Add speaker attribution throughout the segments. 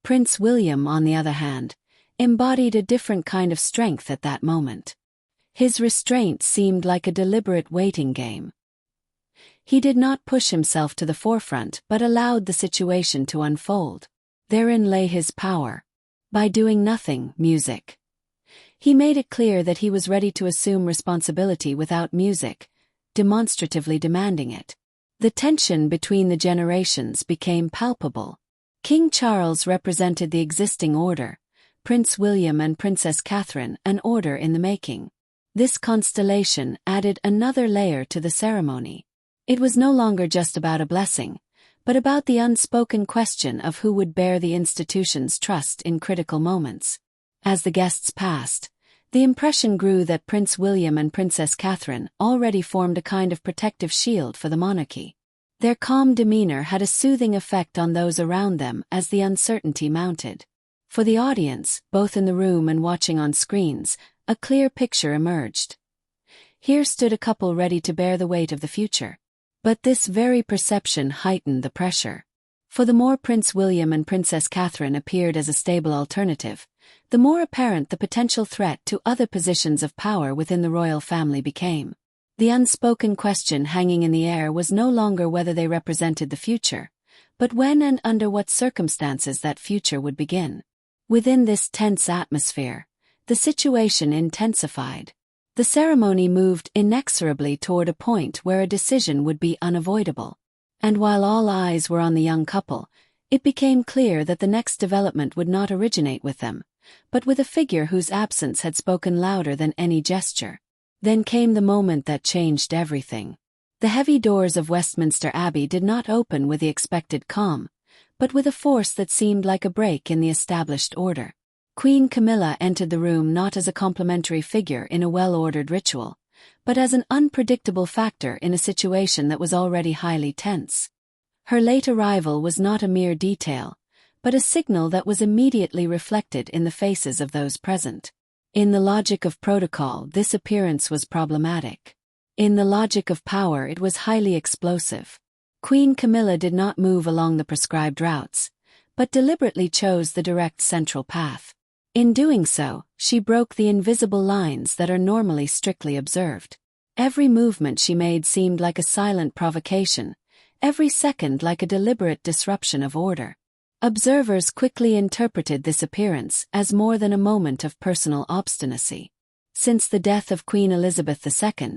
Speaker 1: Prince William, on the other hand, embodied a different kind of strength at that moment. His restraint seemed like a deliberate waiting game. He did not push himself to the forefront but allowed the situation to unfold. Therein lay his power. By doing nothing, music. He made it clear that he was ready to assume responsibility without music, demonstratively demanding it. The tension between the generations became palpable. King Charles represented the existing order, Prince William and Princess Catherine an order in the making. This constellation added another layer to the ceremony. It was no longer just about a blessing, but about the unspoken question of who would bear the institution's trust in critical moments. As the guests passed, the impression grew that Prince William and Princess Catherine already formed a kind of protective shield for the monarchy. Their calm demeanor had a soothing effect on those around them as the uncertainty mounted. For the audience, both in the room and watching on screens, a clear picture emerged. Here stood a couple ready to bear the weight of the future. But this very perception heightened the pressure. For the more Prince William and Princess Catherine appeared as a stable alternative, the more apparent the potential threat to other positions of power within the royal family became. The unspoken question hanging in the air was no longer whether they represented the future, but when and under what circumstances that future would begin. Within this tense atmosphere, the situation intensified. The ceremony moved inexorably toward a point where a decision would be unavoidable. And while all eyes were on the young couple, it became clear that the next development would not originate with them, but with a figure whose absence had spoken louder than any gesture. Then came the moment that changed everything. The heavy doors of Westminster Abbey did not open with the expected calm, but with a force that seemed like a break in the established order. Queen Camilla entered the room not as a complementary figure in a well-ordered ritual, but as an unpredictable factor in a situation that was already highly tense. Her late arrival was not a mere detail, but a signal that was immediately reflected in the faces of those present. In the logic of protocol, this appearance was problematic. In the logic of power, it was highly explosive. Queen Camilla did not move along the prescribed routes, but deliberately chose the direct central path. In doing so, she broke the invisible lines that are normally strictly observed. Every movement she made seemed like a silent provocation, every second like a deliberate disruption of order. Observers quickly interpreted this appearance as more than a moment of personal obstinacy. Since the death of Queen Elizabeth II,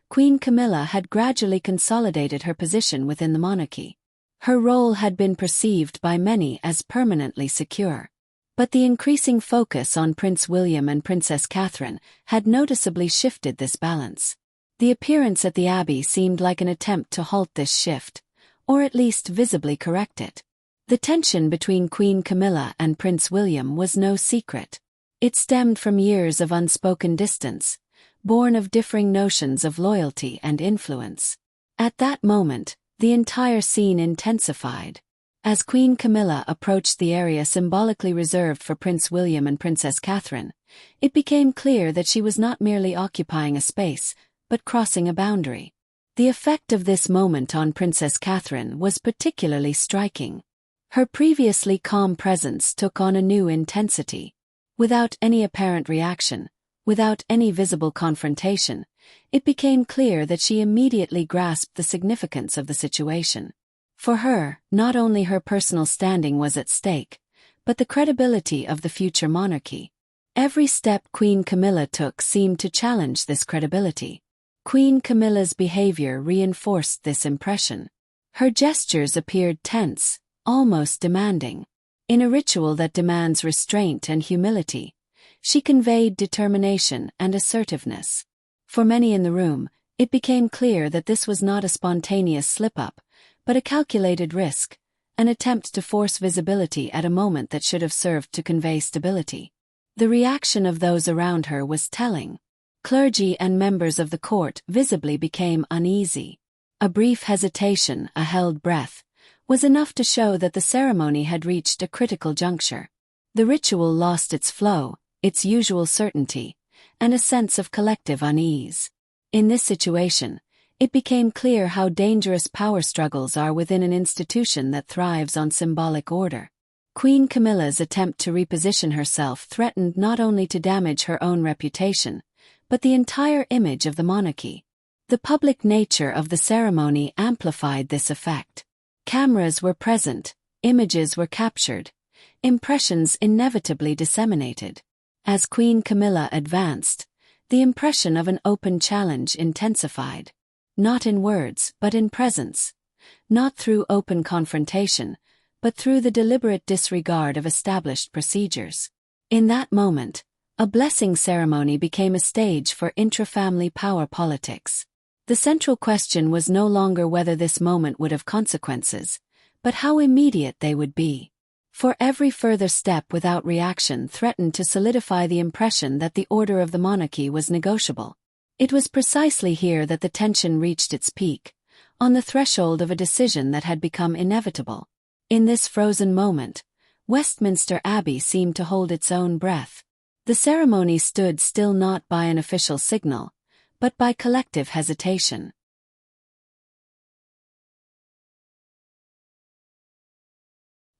Speaker 1: Queen Camilla had gradually consolidated her position within the monarchy. Her role had been perceived by many as permanently secure. But the increasing focus on Prince William and Princess Catherine had noticeably shifted this balance. The appearance at the Abbey seemed like an attempt to halt this shift, or at least visibly correct it. The tension between Queen Camilla and Prince William was no secret. It stemmed from years of unspoken distance, born of differing notions of loyalty and influence. At that moment, the entire scene intensified. As Queen Camilla approached the area symbolically reserved for Prince William and Princess Catherine, it became clear that she was not merely occupying a space, but crossing a boundary. The effect of this moment on Princess Catherine was particularly striking. Her previously calm presence took on a new intensity. Without any apparent reaction, without any visible confrontation, it became clear that she immediately grasped the significance of the situation. For her, not only her personal standing was at stake, but the credibility of the future monarchy. Every step Queen Camilla took seemed to challenge this credibility. Queen Camilla's behavior reinforced this impression. Her gestures appeared tense, almost demanding. In a ritual that demands restraint and humility, she conveyed determination and assertiveness. For many in the room, it became clear that this was not a spontaneous slip-up, but a calculated risk, an attempt to force visibility at a moment that should have served to convey stability. The reaction of those around her was telling. Clergy and members of the court visibly became uneasy. A brief hesitation, a held breath, was enough to show that the ceremony had reached a critical juncture. The ritual lost its flow, its usual certainty, and a sense of collective unease. In this situation, it became clear how dangerous power struggles are within an institution that thrives on symbolic order. Queen Camilla's attempt to reposition herself threatened not only to damage her own reputation, but the entire image of the monarchy. The public nature of the ceremony amplified this effect. Cameras were present, images were captured, impressions inevitably disseminated. As Queen Camilla advanced, the impression of an open challenge intensified. Not in words, but in presence. Not through open confrontation, but through the deliberate disregard of established procedures. In that moment, a blessing ceremony became a stage for intra-family power politics. The central question was no longer whether this moment would have consequences, but how immediate they would be. For every further step without reaction threatened to solidify the impression that the order of the monarchy was negotiable. It was precisely here that the tension reached its peak, on the threshold of a decision that had become inevitable. In this frozen moment, Westminster Abbey seemed to hold its own breath. The ceremony stood still not by an official signal, but by collective hesitation.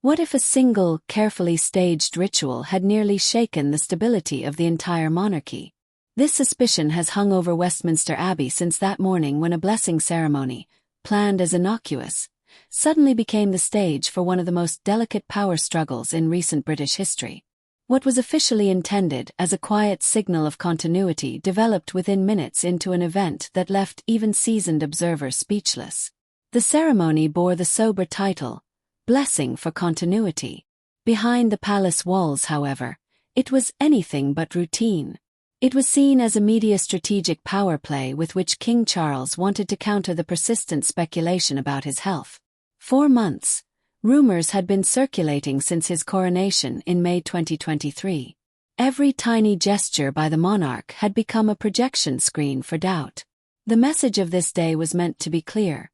Speaker 1: What if a single, carefully staged ritual had nearly shaken the stability of the entire monarchy? This suspicion has hung over Westminster Abbey since that morning when a blessing ceremony, planned as innocuous, suddenly became the stage for one of the most delicate power struggles in recent British history. What was officially intended as a quiet signal of continuity developed within minutes into an event that left even seasoned observers speechless. The ceremony bore the sober title, Blessing for Continuity. Behind the palace walls, however, it was anything but routine. It was seen as a media strategic power play with which King Charles wanted to counter the persistent speculation about his health. For months, rumors had been circulating since his coronation in May 2023. Every tiny gesture by the monarch had become a projection screen for doubt. The message of this day was meant to be clear.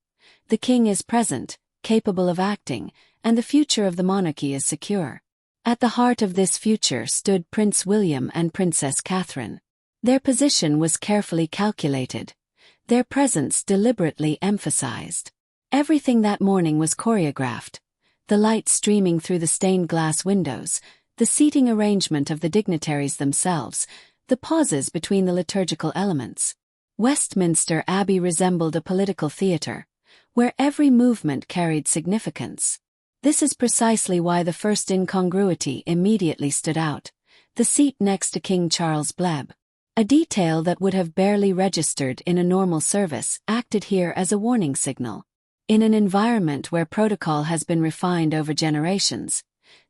Speaker 1: The king is present, capable of acting, and the future of the monarchy is secure. At the heart of this future stood Prince William and Princess Catherine. Their position was carefully calculated, their presence deliberately emphasized. Everything that morning was choreographed. The light streaming through the stained glass windows, the seating arrangement of the dignitaries themselves, the pauses between the liturgical elements. Westminster Abbey resembled a political theater, where every movement carried significance. This is precisely why the first incongruity immediately stood out: the seat next to King Charles Bleb. A detail that would have barely registered in a normal service acted here as a warning signal. In an environment where protocol has been refined over generations,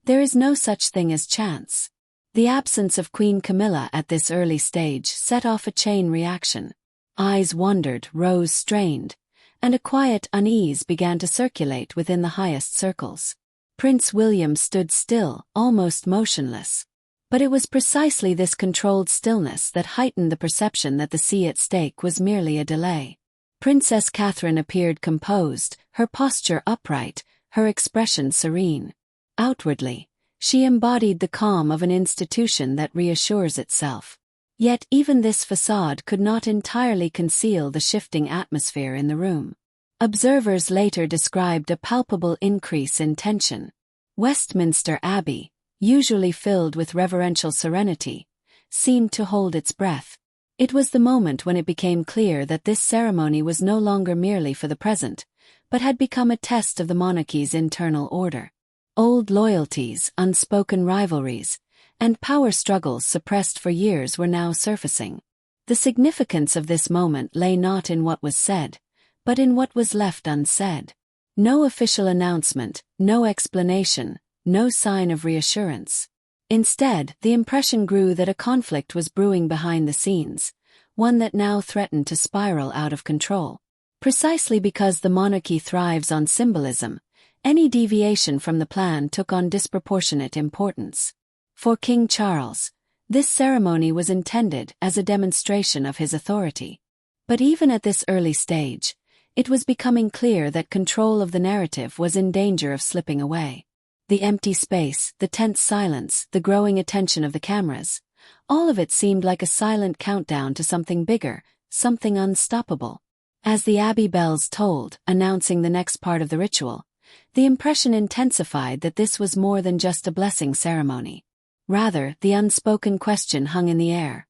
Speaker 1: there is no such thing as chance. The absence of Queen Camilla at this early stage set off a chain reaction. Eyes wandered, rows strained, and a quiet unease began to circulate within the highest circles. Prince William stood still, almost motionless. But it was precisely this controlled stillness that heightened the perception that the sea at stake was merely a delay. Princess Catherine appeared composed, her posture upright, her expression serene. Outwardly, she embodied the calm of an institution that reassures itself. Yet even this facade could not entirely conceal the shifting atmosphere in the room. Observers later described a palpable increase in tension. Westminster Abbey, usually filled with reverential serenity, seemed to hold its breath. It was the moment when it became clear that this ceremony was no longer merely for the present, but had become a test of the monarchy's internal order. Old loyalties, unspoken rivalries, and power struggles suppressed for years were now surfacing. The significance of this moment lay not in what was said, but in what was left unsaid. No official announcement, no explanation, no sign of reassurance. Instead, the impression grew that a conflict was brewing behind the scenes, one that now threatened to spiral out of control. Precisely because the monarchy thrives on symbolism, any deviation from the plan took on disproportionate importance. For King Charles, this ceremony was intended as a demonstration of his authority. But even at this early stage, it was becoming clear that control of the narrative was in danger of slipping away. The empty space, the tense silence, the growing attention of the cameras, all of it seemed like a silent countdown to something bigger, something unstoppable. As the abbey bells tolled, announcing the next part of the ritual, the impression intensified that this was more than just a blessing ceremony. Rather, the unspoken question hung in the air.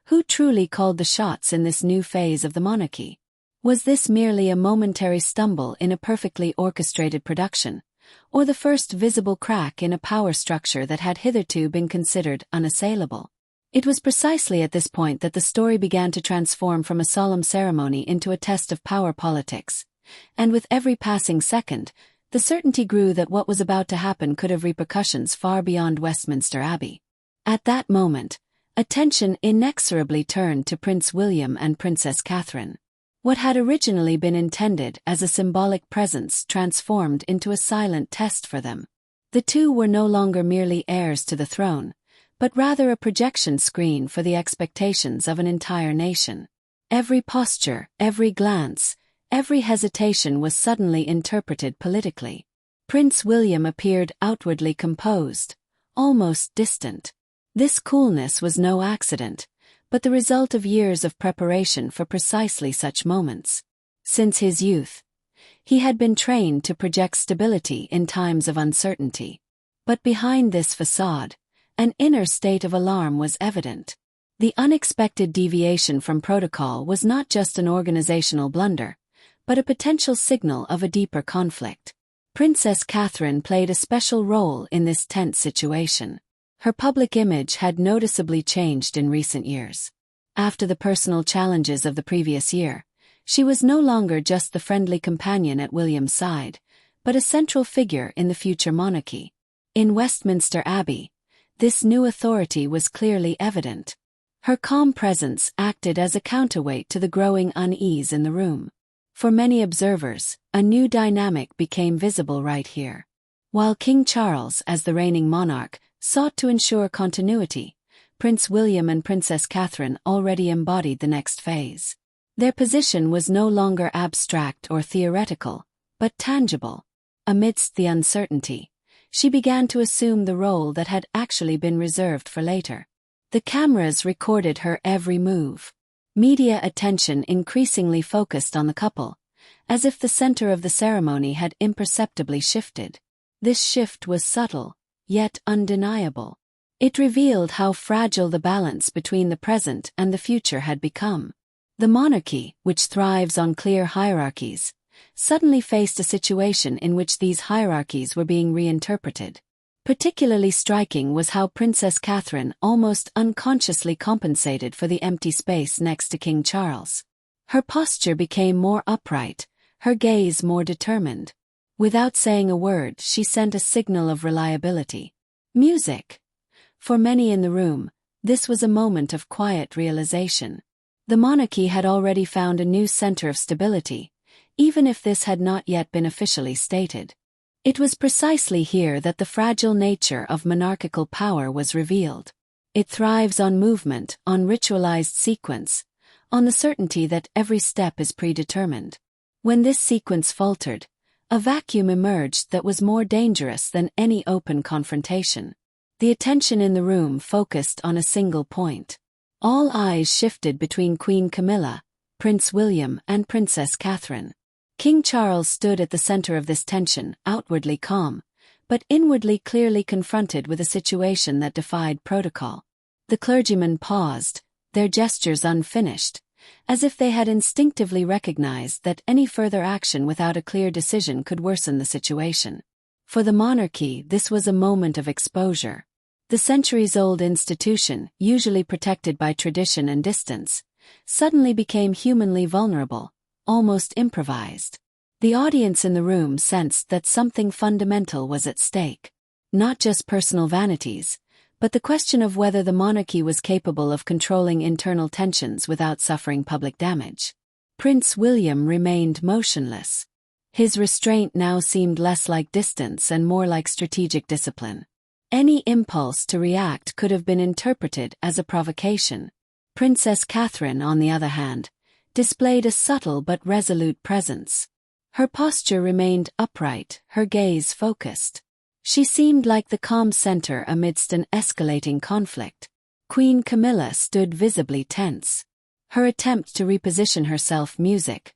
Speaker 1: Who truly called the shots in this new phase of the monarchy? Was this merely a momentary stumble in a perfectly orchestrated production, or the first visible crack in a power structure that had hitherto been considered unassailable? It was precisely at this point that the story began to transform from a solemn ceremony into a test of power politics, and with every passing second, the certainty grew that what was about to happen could have repercussions far beyond Westminster Abbey. At that moment, attention inexorably turned to Prince William and Princess Catherine. What had originally been intended as a symbolic presence transformed into a silent test for them. The two were no longer merely heirs to the throne, but rather a projection screen for the expectations of an entire nation. Every posture, every glance, every hesitation was suddenly interpreted politically. Prince William appeared outwardly composed, almost distant. This coolness was no accident, but the result of years of preparation for precisely such moments. Since his youth, he had been trained to project stability in times of uncertainty. But behind this facade, an inner state of alarm was evident. The unexpected deviation from protocol was not just an organizational blunder, but a potential signal of a deeper conflict. Princess Catherine played a special role in this tense situation. Her public image had noticeably changed in recent years. After the personal challenges of the previous year, she was no longer just the friendly companion at William's side, but a central figure in the future monarchy. In Westminster Abbey, this new authority was clearly evident. Her calm presence acted as a counterweight to the growing unease in the room. For many observers, a new dynamic became visible right here. While King Charles, as the reigning monarch, sought to ensure continuity, Prince William and Princess Catherine already embodied the next phase. Their position was no longer abstract or theoretical, but tangible. Amidst the uncertainty, she began to assume the role that had actually been reserved for later. The cameras recorded her every move. Media attention increasingly focused on the couple, as if the center of the ceremony had imperceptibly shifted. This shift was subtle, yet undeniable. It revealed how fragile the balance between the present and the future had become. The monarchy, which thrives on clear hierarchies, suddenly faced a situation in which these hierarchies were being reinterpreted. Particularly striking was how Princess Catherine almost unconsciously compensated for the empty space next to King Charles. Her posture became more upright, her gaze more determined. Without saying a word, she sent a signal of reliability. Music. For many in the room, this was a moment of quiet realization. The monarchy had already found a new center of stability, even if this had not yet been officially stated. It was precisely here that the fragile nature of monarchical power was revealed. It thrives on movement, on ritualized sequence, on the certainty that every step is predetermined. When this sequence faltered, a vacuum emerged that was more dangerous than any open confrontation. The attention in the room focused on a single point. All eyes shifted between Queen Camilla, Prince William, and Princess Catherine. King Charles stood at the center of this tension, outwardly calm, but inwardly clearly confronted with a situation that defied protocol. The clergymen paused, their gestures unfinished, as if they had instinctively recognized that any further action without a clear decision could worsen the situation. For the monarchy, this was a moment of exposure. The centuries-old institution, usually protected by tradition and distance, suddenly became humanly vulnerable, almost improvised. The audience in the room sensed that something fundamental was at stake. Not just personal vanities, but the question of whether the monarchy was capable of controlling internal tensions without suffering public damage. Prince William remained motionless. His restraint now seemed less like distance and more like strategic discipline. Any impulse to react could have been interpreted as a provocation. Princess Catherine, on the other hand, displayed a subtle but resolute presence. Her posture remained upright, her gaze focused. She seemed like the calm center amidst an escalating conflict. Queen Camilla stood visibly tense. Her attempt to reposition herself music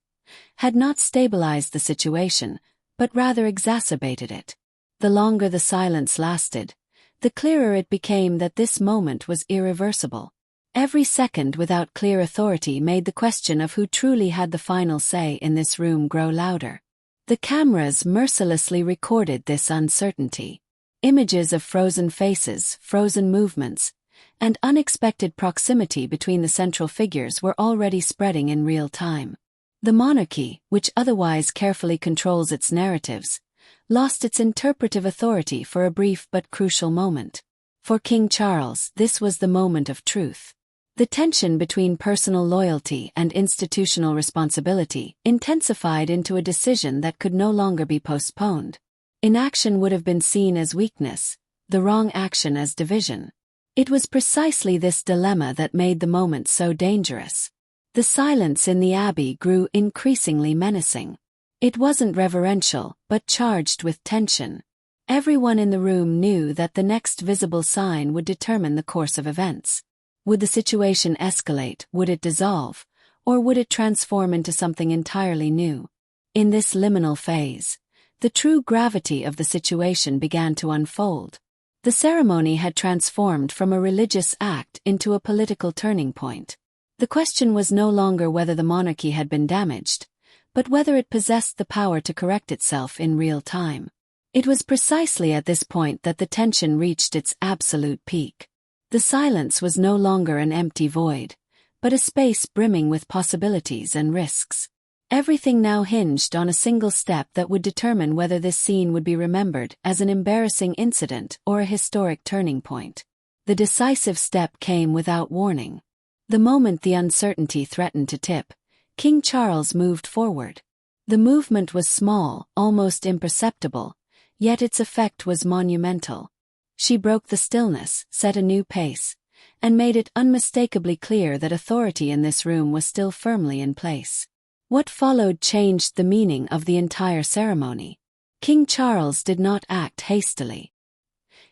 Speaker 1: had not stabilized the situation, but rather exacerbated it. The longer the silence lasted, the clearer it became that this moment was irreversible. Every second without clear authority made the question of who truly had the final say in this room grow louder. The cameras mercilessly recorded this uncertainty. Images of frozen faces, frozen movements, and unexpected proximity between the central figures were already spreading in real time. The monarchy, which otherwise carefully controls its narratives, lost its interpretive authority for a brief but crucial moment. For King Charles, this was the moment of truth. The tension between personal loyalty and institutional responsibility intensified into a decision that could no longer be postponed. Inaction would have been seen as weakness, the wrong action as division. It was precisely this dilemma that made the moment so dangerous. The silence in the abbey grew increasingly menacing. It wasn't reverential, but charged with tension. Everyone in the room knew that the next visible sign would determine the course of events. Would the situation escalate, would it dissolve, or would it transform into something entirely new? In this liminal phase, the true gravity of the situation began to unfold. The ceremony had transformed from a religious act into a political turning point. The question was no longer whether the monarchy had been damaged, but whether it possessed the power to correct itself in real time. It was precisely at this point that the tension reached its absolute peak. The silence was no longer an empty void, but a space brimming with possibilities and risks. Everything now hinged on a single step that would determine whether this scene would be remembered as an embarrassing incident or a historic turning point. The decisive step came without warning. The moment the uncertainty threatened to tip, King Charles moved forward. The movement was small, almost imperceptible, yet its effect was monumental. She broke the stillness, set a new pace, and made it unmistakably clear that authority in this room was still firmly in place. What followed changed the meaning of the entire ceremony. King Charles did not act hastily.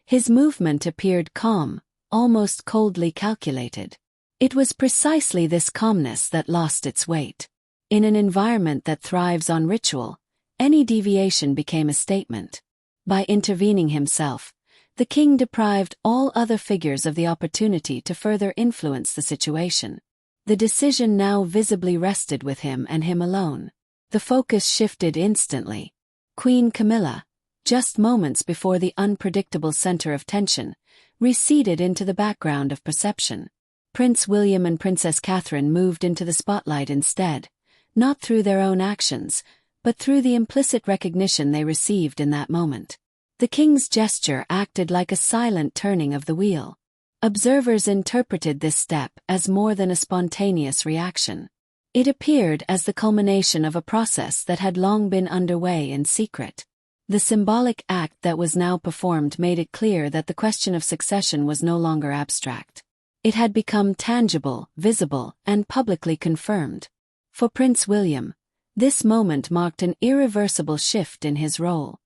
Speaker 1: His movement appeared calm, almost coldly calculated. It was precisely this calmness that lost its weight. In an environment that thrives on ritual, any deviation became a statement. By intervening himself, the king deprived all other figures of the opportunity to further influence the situation. The decision now visibly rested with him and him alone. The focus shifted instantly. Queen Camilla, just moments before the unpredictable center of tension, receded into the background of perception. Prince William and Princess Catherine moved into the spotlight instead, not through their own actions, but through the implicit recognition they received in that moment. The king's gesture acted like a silent turning of the wheel. Observers interpreted this step as more than a spontaneous reaction. It appeared as the culmination of a process that had long been underway in secret. The symbolic act that was now performed made it clear that the question of succession was no longer abstract. It had become tangible, visible, and publicly confirmed. For Prince William, this moment marked an irreversible shift in his role.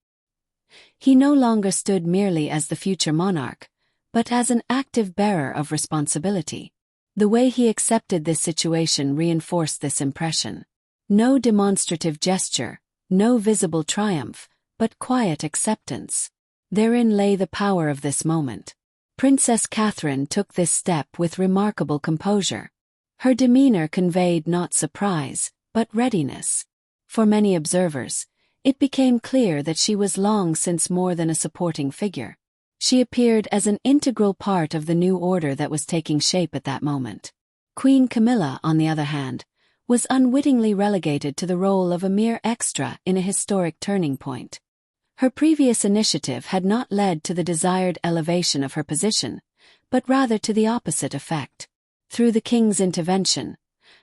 Speaker 1: He no longer stood merely as the future monarch, but as an active bearer of responsibility. The way he accepted this situation reinforced this impression. No demonstrative gesture, no visible triumph, but quiet acceptance. Therein lay the power of this moment. Princess Catherine took this step with remarkable composure. Her demeanor conveyed not surprise, but readiness. For many observers, it became clear that she was long since more than a supporting figure. She appeared as an integral part of the new order that was taking shape at that moment. Queen Camilla, on the other hand, was unwittingly relegated to the role of a mere extra in a historic turning point. Her previous initiative had not led to the desired elevation of her position, but rather to the opposite effect. Through the king's intervention,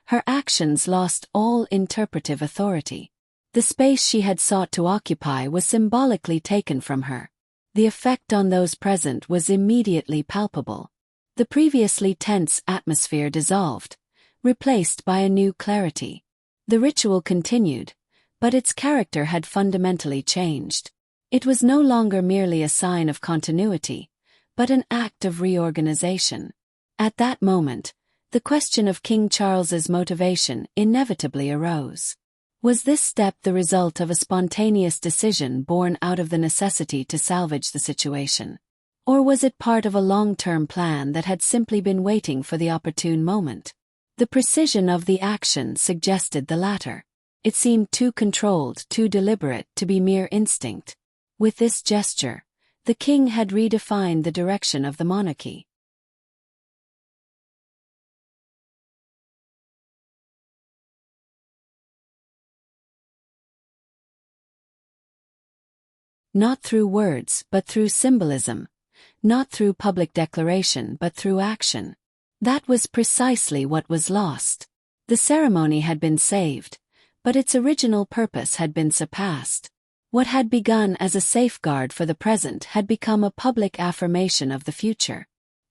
Speaker 1: her actions lost all interpretive authority. The space she had sought to occupy was symbolically taken from her. The effect on those present was immediately palpable. The previously tense atmosphere dissolved, replaced by a new clarity. The ritual continued, but its character had fundamentally changed. It was no longer merely a sign of continuity, but an act of reorganization. At that moment, the question of King Charles's motivation inevitably arose. Was this step the result of a spontaneous decision born out of the necessity to salvage the situation? Or was it part of a long-term plan that had simply been waiting for the opportune moment? The precision of the action suggested the latter. It seemed too controlled, too deliberate to be mere instinct. With this gesture, the king had redefined the direction of the monarchy. Not through words, but through symbolism. Not through public declaration, but through action. That was precisely what was lost. The ceremony had been saved, but its original purpose had been surpassed. What had begun as a safeguard for the present had become a public affirmation of the future.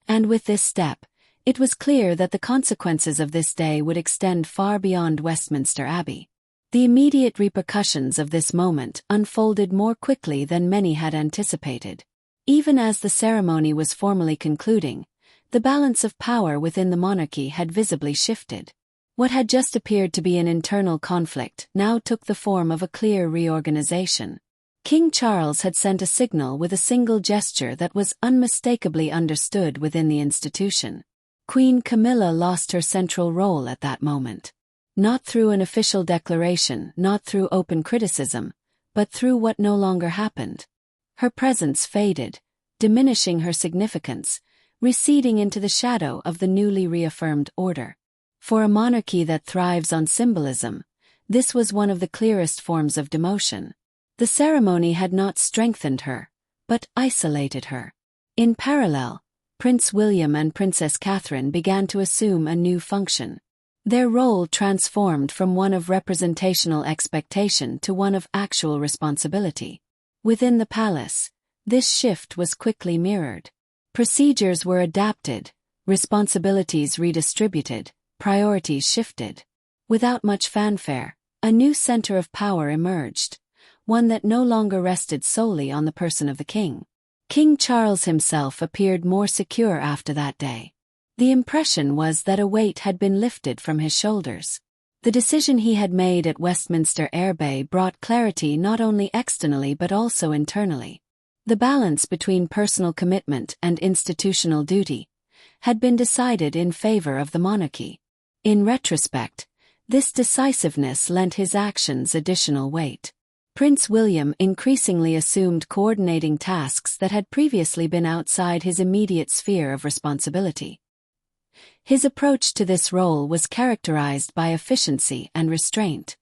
Speaker 1: And with this step, it was clear that the consequences of this day would extend far beyond Westminster Abbey. The immediate repercussions of this moment unfolded more quickly than many had anticipated. Even as the ceremony was formally concluding, the balance of power within the monarchy had visibly shifted. What had just appeared to be an internal conflict now took the form of a clear reorganization. King Charles had sent a signal with a single gesture that was unmistakably understood within the institution. Queen Camilla lost her central role at that moment. Not through an official declaration, not through open criticism, but through what no longer happened. Her presence faded, diminishing her significance, receding into the shadow of the newly reaffirmed order. For a monarchy that thrives on symbolism, this was one of the clearest forms of demotion. The ceremony had not strengthened her, but isolated her. In parallel, Prince William and Princess Catherine began to assume a new function. Their role transformed from one of representational expectation to one of actual responsibility. Within the palace, this shift was quickly mirrored. Procedures were adapted, responsibilities redistributed, priorities shifted. Without much fanfare, a new center of power emerged, one that no longer rested solely on the person of the king. King Charles himself appeared more secure after that day. The impression was that a weight had been lifted from his shoulders. The decision he had made at Westminster Abbey brought clarity not only externally but also internally. The balance between personal commitment and institutional duty had been decided in favor of the monarchy. In retrospect, this decisiveness lent his actions additional weight. Prince William increasingly assumed coordinating tasks that had previously been outside his immediate sphere of responsibility. His approach to this role was characterized by efficiency and restraint.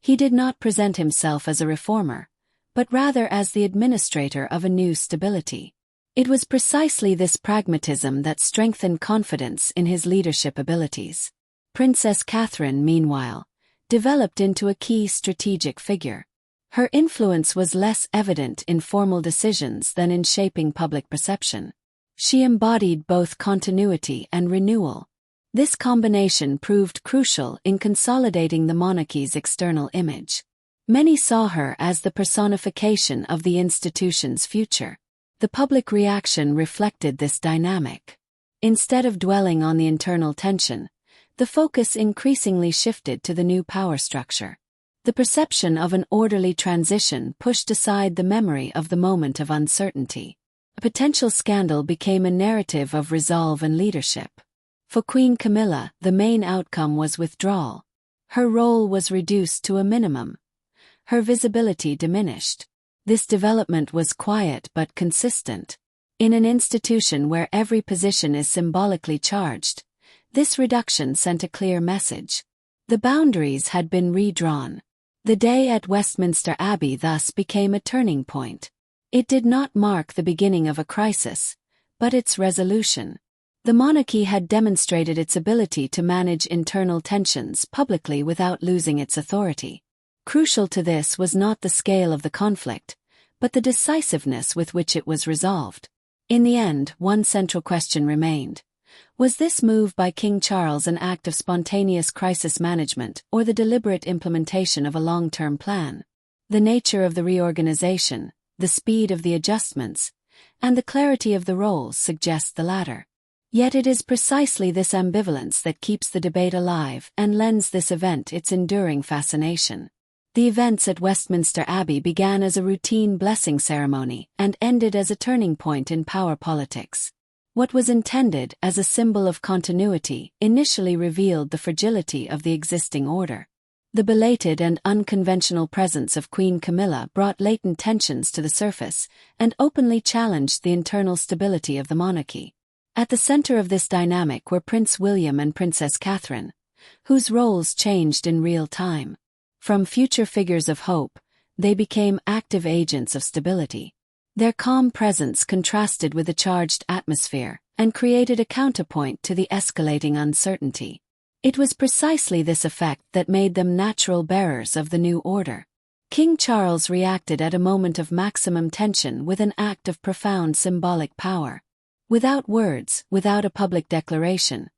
Speaker 1: He did not present himself as a reformer, but rather as the administrator of a new stability. It was precisely this pragmatism that strengthened confidence in his leadership abilities. Princess Catherine, meanwhile, developed into a key strategic figure. Her influence was less evident in formal decisions than in shaping public perception. She embodied both continuity and renewal. This combination proved crucial in consolidating the monarchy's external image. Many saw her as the personification of the institution's future. The public reaction reflected this dynamic. Instead of dwelling on the internal tension, the focus increasingly shifted to the new power structure. The perception of an orderly transition pushed aside the memory of the moment of uncertainty. A potential scandal became a narrative of resolve and leadership. For Queen Camilla, the main outcome was withdrawal. Her role was reduced to a minimum. Her visibility diminished. This development was quiet but consistent. In an institution where every position is symbolically charged, this reduction sent a clear message. The boundaries had been redrawn. The day at Westminster Abbey thus became a turning point. It did not mark the beginning of a crisis, but its resolution. The monarchy had demonstrated its ability to manage internal tensions publicly without losing its authority. Crucial to this was not the scale of the conflict, but the decisiveness with which it was resolved. In the end, one central question remained. Was this move by King Charles an act of spontaneous crisis management or the deliberate implementation of a long-term plan? The nature of the reorganization, the speed of the adjustments, and the clarity of the roles suggest the latter. Yet it is precisely this ambivalence that keeps the debate alive and lends this event its enduring fascination. The events at Westminster Abbey began as a routine blessing ceremony and ended as a turning point in power politics. What was intended as a symbol of continuity initially revealed the fragility of the existing order. The belated and unconventional presence of Queen Camilla brought latent tensions to the surface and openly challenged the internal stability of the monarchy. At the center of this dynamic were Prince William and Princess Catherine, whose roles changed in real time. From future figures of hope, they became active agents of stability. Their calm presence contrasted with the charged atmosphere and created a counterpoint to the escalating uncertainty. It was precisely this effect that made them natural bearers of the new order. King Charles reacted at a moment of maximum tension with an act of profound symbolic power. Without words, without a public declaration,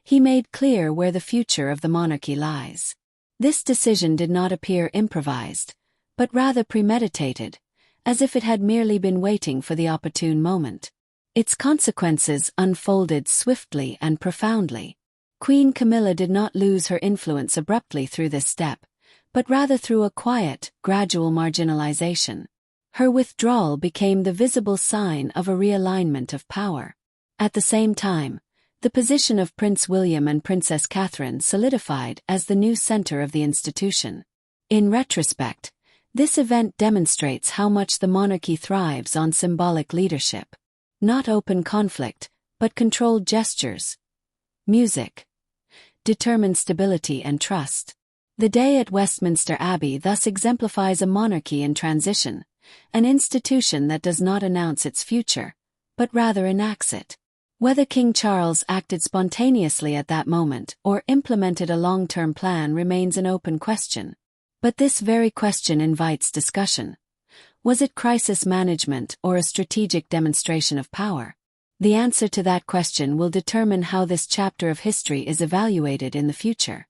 Speaker 1: he made clear where the future of the monarchy lies. This decision did not appear improvised, but rather premeditated, as if it had merely been waiting for the opportune moment. Its consequences unfolded swiftly and profoundly. Queen Camilla did not lose her influence abruptly through this step, but rather through a quiet, gradual marginalization. Her withdrawal became the visible sign of a realignment of power. At the same time, the position of Prince William and Princess Catherine solidified as the new center of the institution. In retrospect, this event demonstrates how much the monarchy thrives on symbolic leadership. Not open conflict, but controlled gestures. Music. Determined stability and trust. The day at Westminster Abbey thus exemplifies a monarchy in transition, an institution that does not announce its future, but rather enacts it. Whether King Charles acted spontaneously at that moment or implemented a long-term plan remains an open question. But this very question invites discussion. Was it crisis management or a strategic demonstration of power? The answer to that question will determine how this chapter of history is evaluated in the future.